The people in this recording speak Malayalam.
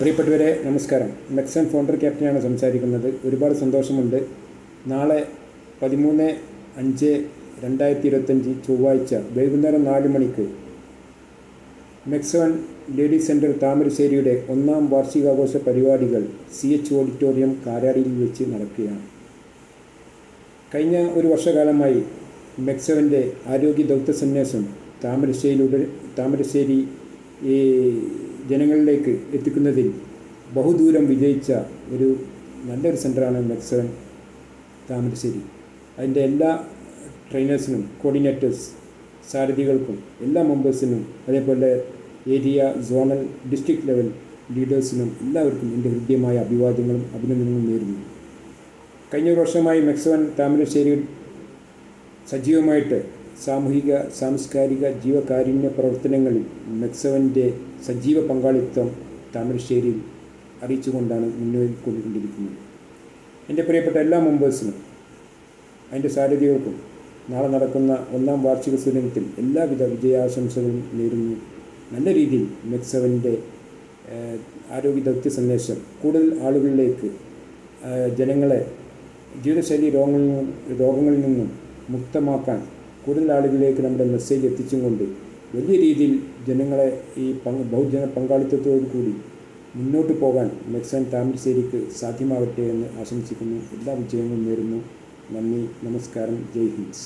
പ്രിയപ്പെട്ടവരെ നമസ്കാരം. മെക്സൺ ഫൗണ്ടർ ക്യാപ്റ്റനാണ് സംസാരിക്കുന്നത്. ഒരുപാട് സന്തോഷമുണ്ട്. നാളെ 13/5/2025 ചൊവ്വാഴ്ച വൈകുന്നേരം 4 മണിക്ക് മെക്സൺ ലേഡീസ് സെൻറ്റർ താമരശ്ശേരിയുടെ 1ാം വാർഷികാഘോഷ പരിപാടികൾ CH ഓഡിറ്റോറിയം കാരാടിയിൽ വെച്ച് നടക്കുകയാണ്. കഴിഞ്ഞ ഒരു വർഷകാലമായി മെക്സവൻ്റെ ആരോഗ്യ ദൗത്യ സന്യാസം താമരശ്ശേരി ജനങ്ങളിലേക്ക് എത്തിക്കുന്നതിൽ ബഹുദൂരം വിജയിച്ച ഒരു നല്ലൊരു സെൻ്ററാണ് മെക്സവൻ താമരശ്ശേരി. അതിൻ്റെ എല്ലാ ട്രെയിനേഴ്സിനും, കോർഡിനേറ്റേഴ്സ്, സാരഥികൾക്കും, എല്ലാ മെമ്പേഴ്സിനും, അതേപോലെ ഏരിയ, സോണൽ, ഡിസ്ട്രിക്ട് ലെവൽ ലീഡേഴ്സിനും എല്ലാവർക്കും എൻ്റെ ഹൃദ്യമായ അഭിവാദ്യങ്ങളും അഭിനന്ദനങ്ങളും നേരുന്നു. കഴിഞ്ഞ ഒരു വർഷമായി മെക്സവൻ താമരശ്ശേരി സജീവമായിട്ട് സാമൂഹിക, സാംസ്കാരിക, ജീവകാരുണ്യ പ്രവർത്തനങ്ങളിൽ മെക്സവൻ്റെ സജീവ പങ്കാളിത്തം താമരശ്ശേരിയിൽ അറിയിച്ചുകൊണ്ടാണ് മുന്നേറിക്കൊണ്ടിരിക്കുന്നത്. എൻ്റെ പ്രിയപ്പെട്ട എല്ലാ മെമ്പേഴ്സിനും അതിൻ്റെ സാരഥികൾക്കും നാളെ നടക്കുന്ന 1ാം വാർഷിക സുദിനത്തിൽ എല്ലാവിധ വിജയാശംസകളും നേരുന്നു. നല്ല രീതിയിൽ മെക്സവൻ്റെ ആരോഗ്യ ദൗത്യ സന്ദേശം കൂടുതൽ ആളുകളിലേക്ക്, ജനങ്ങളെ ജീവിതശൈലി രോഗങ്ങളിൽ നിന്നും മുക്തമാക്കാൻ കൂടുതൽ ആളുകളിലേക്ക് നമ്മുടെ മെസ്സേജ് എത്തിച്ചും കൊണ്ട് വലിയ രീതിയിൽ ജനങ്ങളെ ഈ ബഹുജന പങ്കാളിത്തത്തോടു കൂടി മുന്നോട്ട് പോകാൻ മെക്സൺ താമരശ്ശേരിക്ക് സാധ്യമാകട്ടെ എന്ന് ആശംസിക്കുന്നു. എല്ലാ വിജയങ്ങളും നേരുന്നു. നന്ദി, നമസ്കാരം, ജയ് ഹിന്ദ്.